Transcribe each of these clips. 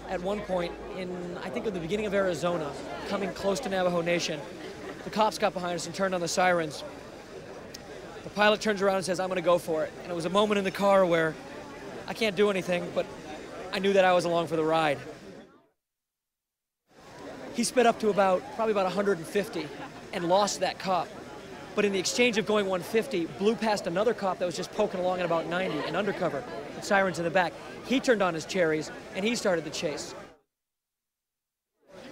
at one point in, I think, at the beginning of Arizona, coming close to Navajo Nation. The cops got behind us and turned on the sirens. The pilot turns around and says, "I'm going to go for it." And it was a moment in the car where I can't do anything, but I knew that I was along for the ride. He sped up to probably about 150 and lost that cop. But in the exchange of going 150, blew past another cop that was just poking along at about 90 and undercover, with sirens in the back. He turned on his cherries and he started the chase.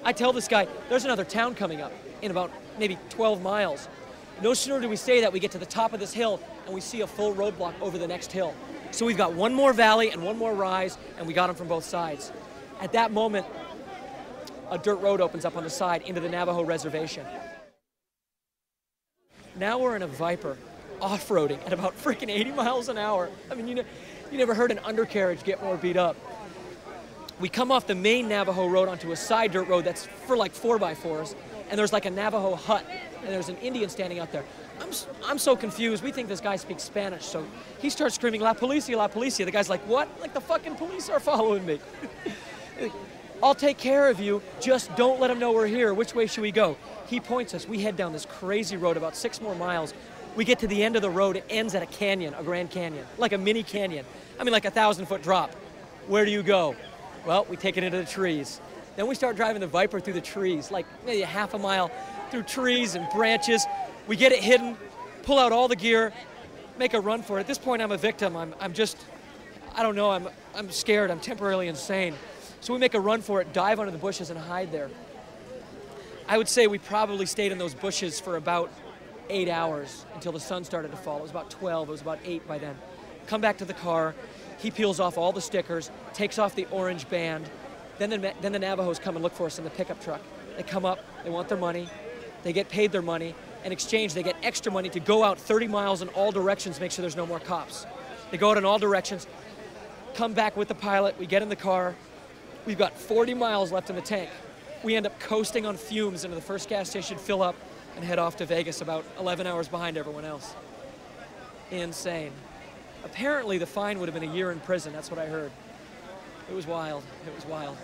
I tell this guy, there's another town coming up in about maybe 12 miles. No sooner do we say that, we get to the top of this hill and we see a full roadblock over the next hill. So we've got one more valley and one more rise, and we got them from both sides. At that moment, a dirt road opens up on the side into the Navajo reservation. Now we're in a Viper, off-roading at about freaking 80 miles an hour. I mean, you never heard an undercarriage get more beat up. We come off the main Navajo road onto a side dirt road that's for like 4x4s, and there's like a Navajo hut, and there's an Indian standing out there. I'm so confused. We think this guy speaks Spanish, so he starts screaming, "La policia, la policia." The guy's like, "What?" Like, the fucking police are following me. "I'll take care of you, just don't let them know we're here. Which way should we go?" He points us. We head down this crazy road about 6 more miles. We get to the end of the road. It ends at a canyon, a Grand Canyon, like a mini canyon. I mean, like a 1,000-foot drop. Where do you go? Well, we take it into the trees. Then we start driving the Viper through the trees, like maybe a half a mile through trees and branches. We get it hidden, pull out all the gear, make a run for it. At this point, I'm a victim. I'm just, I don't know, I'm scared. I'm temporarily insane. So we make a run for it, dive under the bushes and hide there. I would say we probably stayed in those bushes for about 8 hours until the sun started to fall. It was about 12, it was about 8 by then. Come back to the car, he peels off all the stickers, takes off the orange band, then the Navajos come and look for us in the pickup truck. They come up, they want their money, they get paid their money. In exchange, they get extra money to go out 30 miles in all directions, make sure there's no more cops. They go out in all directions, come back with the pilot, we get in the car. We've got 40 miles left in the tank. We end up coasting on fumes into the first gas station, fill up, and head off to Vegas about 11 hours behind everyone else. Insane. Apparently, the fine would have been a year in prison. That's what I heard. It was wild. It was wild.